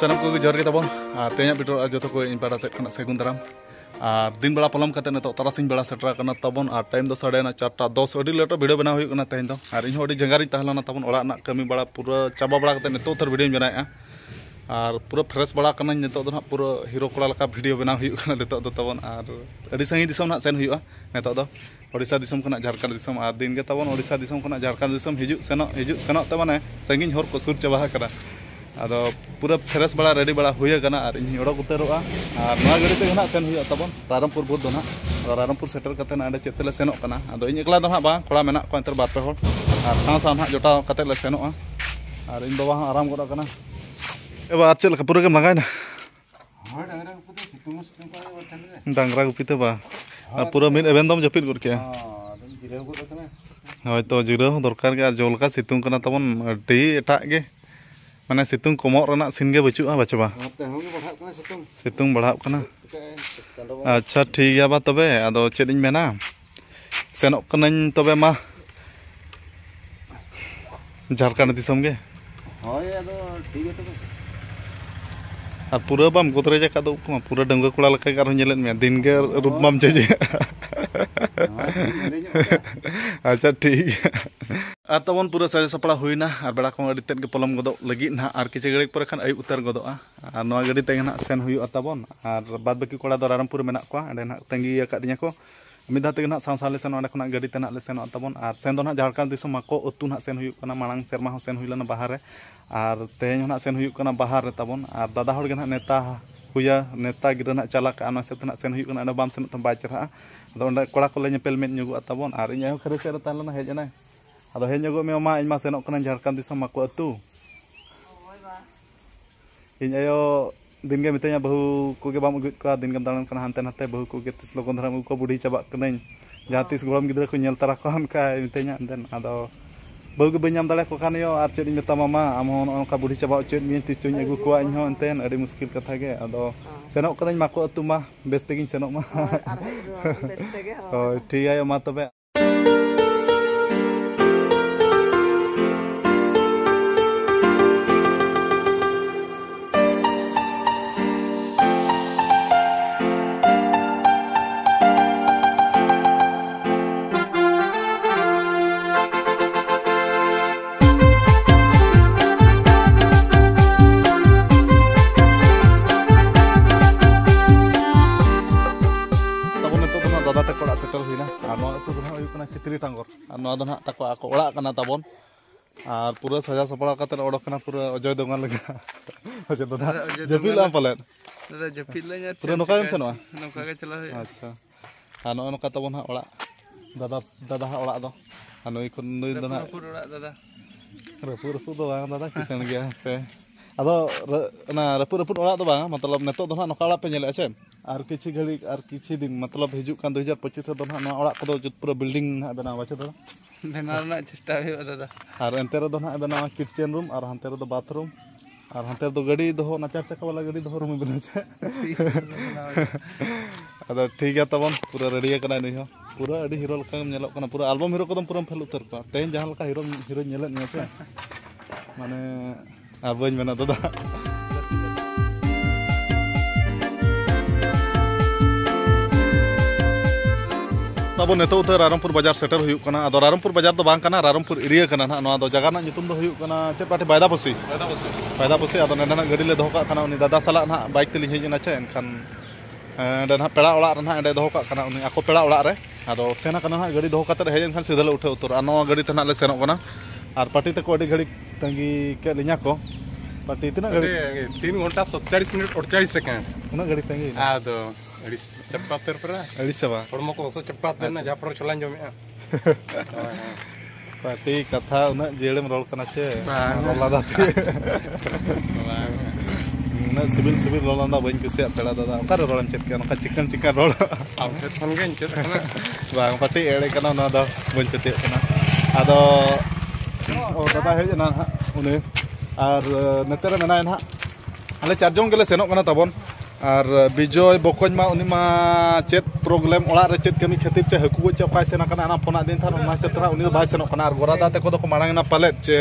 sanam ko jor kita bon tenya bitor joto ko in pada set kana segun daram दिन बड़ा पलम कते नतो तरासिंग बड़ा सेटरा कना तबन टाइम दो 4:30 अडी लेटर वीडियो बनाव हुई कना तेहन दो और इन अडी जंगारी तहलना तबन ओड़ा ना कमी बड़ा पूरा चाबा बड़ा कते नतो उतर वीडियो बनाया और पूरा फ्रेश बड़ा कना नतो दो पूरा हीरो कोड़ा लका वीडियो बनाव हुई कना नतो दो तबन और अडी संगी दिसम ना सेन हुई नतो दो ओडिशा दिसम कना झारखंड दिसम और दिन के तबन ओडिशा दिसम कना झारखंड दिसम हिजु सेनो ते माने संगी हर को सुर चाबा कना आदो पूरा फ्रेश बड़ा रेडी बड़ा हुई कना और इन ओडक उतरोआ और नवा गाड़ी ते ना सेन हुई तबन रामपुर बुध दो ना और रामपुर सेटर कते ना चेत ले सेनो कना आदो इन एकला दो ना बा कोड़ा मेना को अंतर बात पे होल और साव साव ना जोटा कते ले सेनोआ और इन बाबा आराम गोदा कना ए बा चल पूरा के लगाय ना डांगरा गुपी ते बा पूरा मिन एवेन दम जपित गुर के होय तो जिरो दरकार के जलका सितुंग कना तबन अडी एटा के माने सितुंग कमोग रना सिन गे बचुआ बचबा सितुंग बढ़ाव कना अच्छा ठीक गया बा तबे आदो चेद इन मेना सेनोक कनाñ तबे मा झारखंड दिसम गे होय आदो ठीक है तबे और पूरा बाम गोदरेज का दो पूरा डंगा कोड़ा लका कार नेलेन मे दिन के रूप माम चेजे अच्छा ठीक और तबन पूरा साजा सपड़ा हुईना और बेड़ा को अड़ी तेद के पलम गदो लगी ना और किछ गड़ी पर खान अयुब उतर गदोआ और नवा गड़ी तेगे ना सेन हुई तबन और बाद बाकी कोड़ा दो रामपुर मेना को अंडे ना तंगी अकादिया को मिदा तेगे ना साले सेन ओंडे खना गड़ी तेना ले सेन तबन और सेन दो ना झारखंड दिसम माको अतु ना सेन हुई कना मांग सेरमा हो सेन हुईलना बाहर रे और तेज ना सेन हुई कना बाहर रे तबन और दादा हड़ के ना नेता हुया नेता गिरा ना चला का ना सेतना सेन हुई कना बाम सेन तम बाय चरा अदो ओंडे कोड़ा को ले नेपेल मेन नुगु तबन और इन आयो खरे से तालना हेजना अदो हेन नुगु मे मा इन मा सेनोक कना झारखंड दिसम माको अतु इन आयो दिन के मितया बहु को के बाम अगु का दिन के दालन कना हानते नाते बहु को के तिस लोगन धरम को बुढ़ी चाबा कनाñ जहां तिस गोलम गिद्रा को नेल तरा कहन का मितया देन अदो बहु के बन्याम दाले को खानियो आर चेद इन मेता मामा आम होन का बुढ़ी चाबा चेद मी तिस चुñ अगु को इन हो एनतेन अडी मुश्किल कथा गे अदो सेनोक कनाñ माको अतु मा बेस तेगिन सेनोक मा बेस तेगे होय ठीक आयो मा तबे सेटर हुईना और नवा तो ना हुई कना चित्री टांगर और नवा दो ना तको आको ओड़ा कना तबन और पूरा सजा सपड़ा कते ओडक कना पूरा अजय दोंगान लगा अजय दादा जपिल आम पाले दादा जपिल ले पूरा नोका एम सेनवा नोका के चला है अच्छा और नवा नोका तबन हा ओड़ा दादा हा ओड़ा दो और नई कोन नई दो ना पूरा ओड़ा दादा रपु दो बांग दादा किसान गया से अदो ना रपु ओड़ा दो बांग मतलब नेतो दो ना नोका ओड़ा पे नेले छे और किछि घड़ी और किछि दिन मतलब हिजुक कान 2025 दो ना ओड़ा को दो पूरा बिल्डिंग ना बनावा छे दादा बनाव ना चेष्टा है दादा और एंते रे दो ना बनावा किचन रूम और हंते रे दो बाथरूम और हंते दो गाड़ी दो ना 4 चक्का वाला गाड़ी दो रूम बना छे अदो ठीक है तबन पूरा रेडी कना नै हो पूरा अडी हीरो लका नेलक कना पूरा एल्बम हीरो को पूरा फेल उतर को तेन जहां लका हीरो नेले ने छे माने आ बन मेना दादा तब नेतो उतर रामपुर बाजार सेटर हुई कना अदो रामपुर बाजार दो बांग कना रामपुर एरिया कना ना नवा दो जगह ना nyutum दो हुई कना चेत पाटे बायदापसी अदो नेडा ना गाड़ी ले दोहो का कना उनी दादा साला ना बाइक तेलिं हेजना छे एनखान एंडे ना पेड़ा ओड़ा रे ना एंडे दोहो का कना उनी आको पेड़ा ओड़ा रे अदो सेना कना ना गाड़ी दोहो काते हेज एनखान सीधा ले उठे उतर नवा गाड़ी तना ले सेनोक कना और पार्टी तक अडी घड़ी तंगी के लिया को पार्टी तना घड़ी 3 घंटा 47 मिनट 48 सेकंड उना घड़ी तंगी आदो अड़ी चपातर पर अड़ी सवा हड़मो को सो चपातर ना जापर चलान जमे पार्टी कथा उना जेड़म रोल कना छे रोला दाती उना सिविल रोलांदा बइन कुसिया पेड़ा दादा ओका रोलन चेत के नका चिकन रोल अब फोन गेन चेत कना बा पार्टी एड़े कना ना दा बइन चेत कना आदो ओ दादा हेजना उनी और नेतरे मेना ना आले चारजों गेले सेनोक कना तबन और विजय बकज मा उनी मा चेत प्रॉब्लम ओड़ा रे चेत कमी खातिर चे हकु चे पाय सेना कना ना फोना दिन थान ओना से तरा उनी बाय सेनोक कना और गोरादा ते को दो मांग ना पाले चे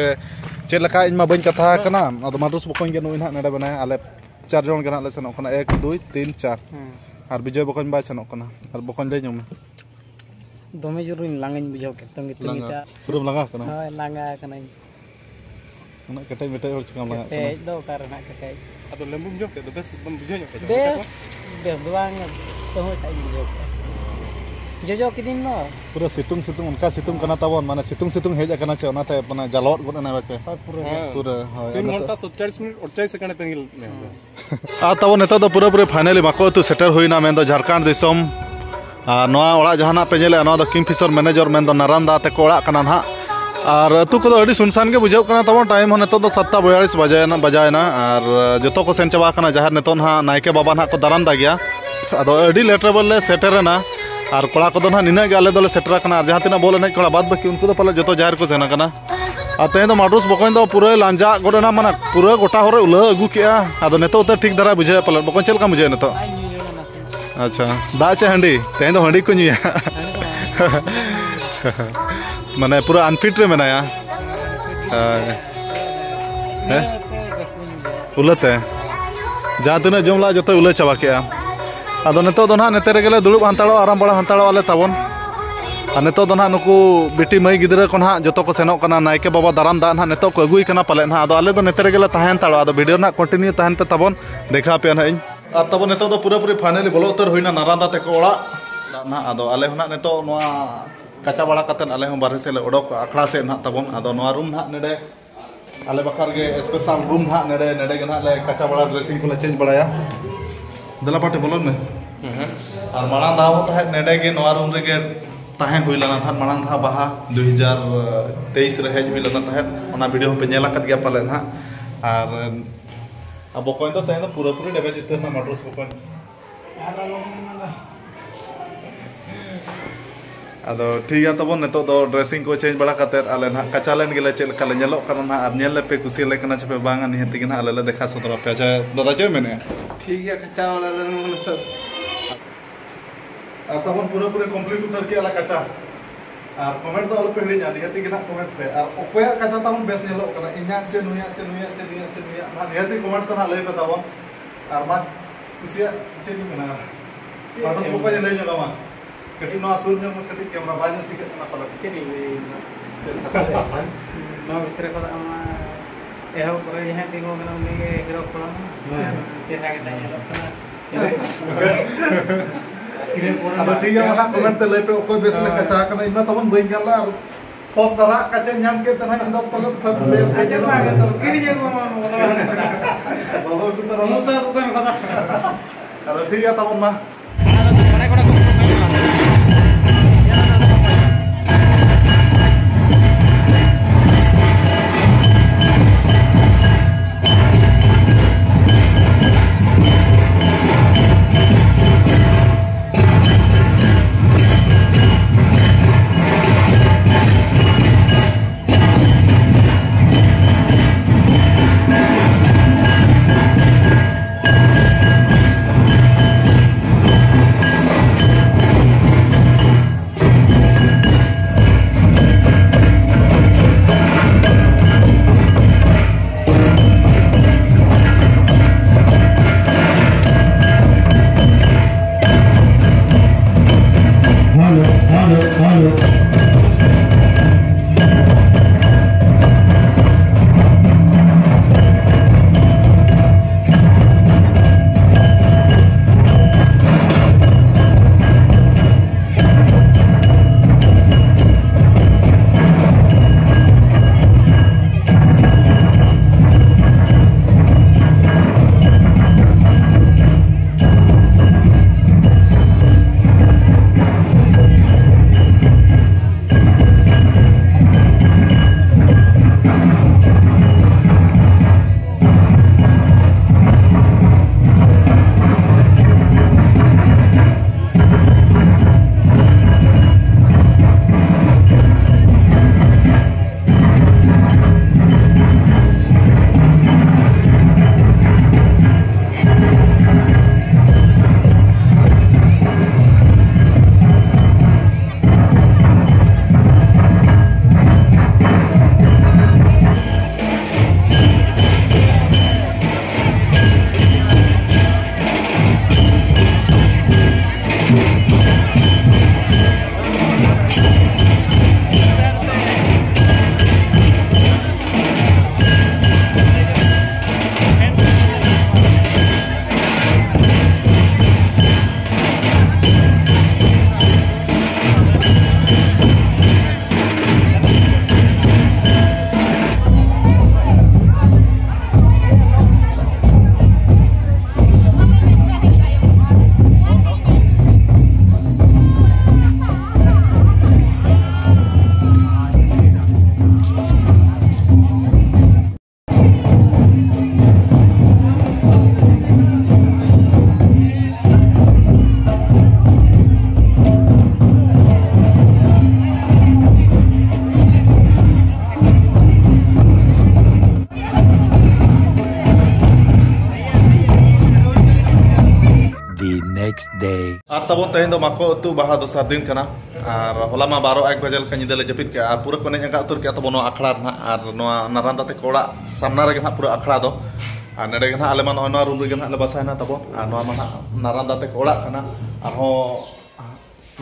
चेक लका इन मा बन कथा कना अदो माद्रुस बकन के नुइन हा नेडे बनाया आले 4 जन गना ले सनो कना 1 2 3 4 और विजय बकन बाय सनो कना और बकन ले जम दोमे जुरुन लांगन बुझाव के तंगी तंगी ता पूरा लगा कना हाय लांगा कना उना कटे मेटे और चिकम लगा ते दो कारना कटे Atau lembung jom, itu bes bem bujo nyok. बेस बेस दोang तो हो ताई बुझाव जोजो किदिन नो पूरा सितुंग सितुंग उनका सितुंग कना तबन माने सितुंग सितुंग हेज कना छे ओनाते माने जालौट गोना बाचे पूरा 3 घंटा 47 मिनट 48 सेकंड तंगिल में आ तबन नेता दो पूरा पूरा फाइनली माको तु सेटर होइना मेन दो झारखंड दिसम नोआ ओड़ा जहाना पे नेले नोआ दो किंगफिशर मैनेजर मेन दो नारायणदा ते को ओड़ा कना ना और अतु को अड़ी सुनसान के बुझाव कना तबन टाइम हो नेतो दो 7:42 बजायना और जतो को सेन चबा कना जहार नेतो ना नायके बाबा ना को दाराम दा गया अदो अड़ी लेटरेबल ले सेटरना और कोड़ा को ना निना के आले दोले सेटर कना जहां तिना बोल ने कोड़ा बाद बाकी उनको तो पले जतो जहार को सेना कना आ तेन दो माड्रुस बकन दो पूरा लांजा गोडना माना पूरा गोटा होरे उला अगु केया अदो नेतो तो ठीक धरा बुझे पले बकन चल का बुझे नेतो अच्छा दा चे हंडी तेन दो हंडी को निया माने पूरा अनफिट रे मेनाया उलते जहां तिना जमला जतो उला चबा केया अदो नेतो दो ना नेते रेगेले दुड़ुब हंताड़ो आराम बड़ा हंताड़ो आले तबन आ नेतो दो ना नुकु बेटी मई गिदरा को ना जतो को सेनो कना नायके बाबा दाराम दा ना नेतो को अगुई कना पले ना अदो आले दो नेते रेगेले तहन ताड़ो अदो वीडियो ना कंटिन्यू तहन पे तबन देखा पे ना इन आ तबन नेतो दो पूरा पूरी फाइनली बोलो उतर होइना नारायणदा ते को ओड़ा ना अदो आले होना नेतो नोआ कचा बड़ा कतन आले हम बारे से ले ओडोक आखड़ा से ना तबन अदो नोआ रूम ना नेडे आले बखार गे स्पेशल रूम ना नेडे नेडे गना ले कचा बड़ा ड्रेसिंग को ले चेंज बड़ाया दला पाटे बोलन में और मांग दाव तहे नेडे के नवा रूम रे के तहे हुई लना था मांग था बाहा 2023 रे हेज हुई लना तहे ओना वीडियो पे नेला कट गया पले ना और अब कोइन तो तहे पूरा पूरी डबल इतर ना माड्रुस कोइन अदो ठीक है तब नेतो दो ड्रेसिंग को चेंज बड़ा कतर आले ना कचालेन गेले चेल कले नेलो कना ना और नेल पे कुसी ले कना छपे बांगा निहति के ना आले देखा सतरा पे अच्छा दादा चे मैंने ठीक है कच्चा वाला सब तब पूरा पूरे कंप्लीट उतर के आला कचा और कमेंट दो पे हिड़ी जानी निहति के ना कमेंट पे और ओकोया कचा तब बेस नेलो कना इन्या चे नुया ना निहति कमेंट तो ना ले पे तब और मा कुसिया चे मेना माडस को ले जगा मा कटी नो असुल में कटी कैमरा बाज ठीक है ना पलक चली नो भीतर को आमा एहो पर जहां तिंगो गना उनी के हीरो कोन चेहरा के दाया लपना अब ठीक है माना कमेंट ते ले पे कोई बेस ले कचा कना इना तबन बइन गला और पोस दरा कचा न्याम के तना इंदा पलक फर बेस अच्छा मागे तो किरी जे को बाबा को तरह मुसा दुकान कथा अब ठीक है तबन मा माने कोड़ा day. Ar tabon tehen do mako tu baha dosar din kana ar hola ma 12-1 bajal kan nyida le japit ke ar pura kone nyaka atur ke tabon akhla na ar noa naranda te kola samna rege na pura akhla do ar nede gana ale man ona room rege na le basai na tabon ar noa mana naranda te kola kana ar ho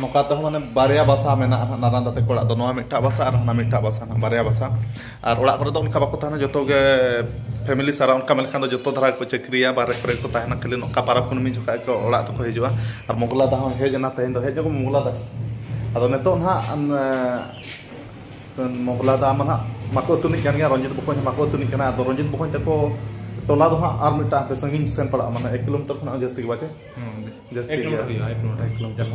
noka to mane baria basa mena naranda te kola do noa mitta basa ar na mitta basa na baria basa ar ola kore do onka bako tahana joto ge family sara onka melkhan do joto dhara ko chakriya bare kore ko tahana kali noka parab kun min joka ko ola to ko hijua ar mogla da hon hej na tehen do hej ko mogla da ado neto na mogla da mana mako tu ni kan ga ronjit bokon mako tu ni kana ado ronjit bokon te ko tola do ha ar mita te sangin sen pala mana 1 kilometer khana jasti ke bache jasti 1 kilometer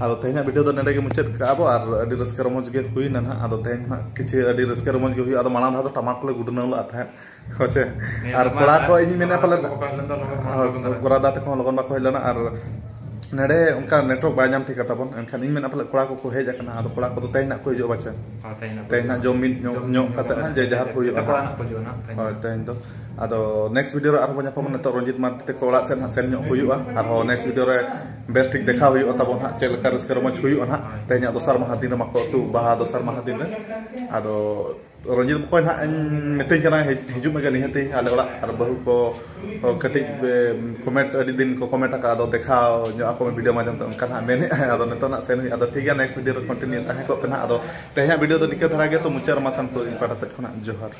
ado tehnya video do nede ge muchet ka abo ar adi raskar moj ge hui na ado tehnya kichi adi raskar moj ge hui ado mana do tamak le gudna la atha hoche ar kola ko ini mena pala gora da te ko logon ba ko hilana ar nede unka network ba nyam thik tabon enkan in mena pala kola ko hej akana ado kola ko do tehnya ko hijo bache tehnya jomin nyok kata na je jahar hui tehnya do ado next video ar banyak pamon neto ronjit mar te kola sen nyok huyu'a ar ho next video re best tik dekha huyu'a tabon ha chel kar skar moj huyu'a ha tehnya dosar ma hadin ma ko tu baha dosar ma hadin re ado ronjit bukoin ha metin kana hijub mega ni hati ale ola ar bahu ko ketik comment adi din ko comment ka ado dekha nyok ako video majam to kan ha mene ado neto na sen ado tiga next video continue ta ko pena ado tehnya video to nikah dhara ge to muchar masan to in pada set khona johar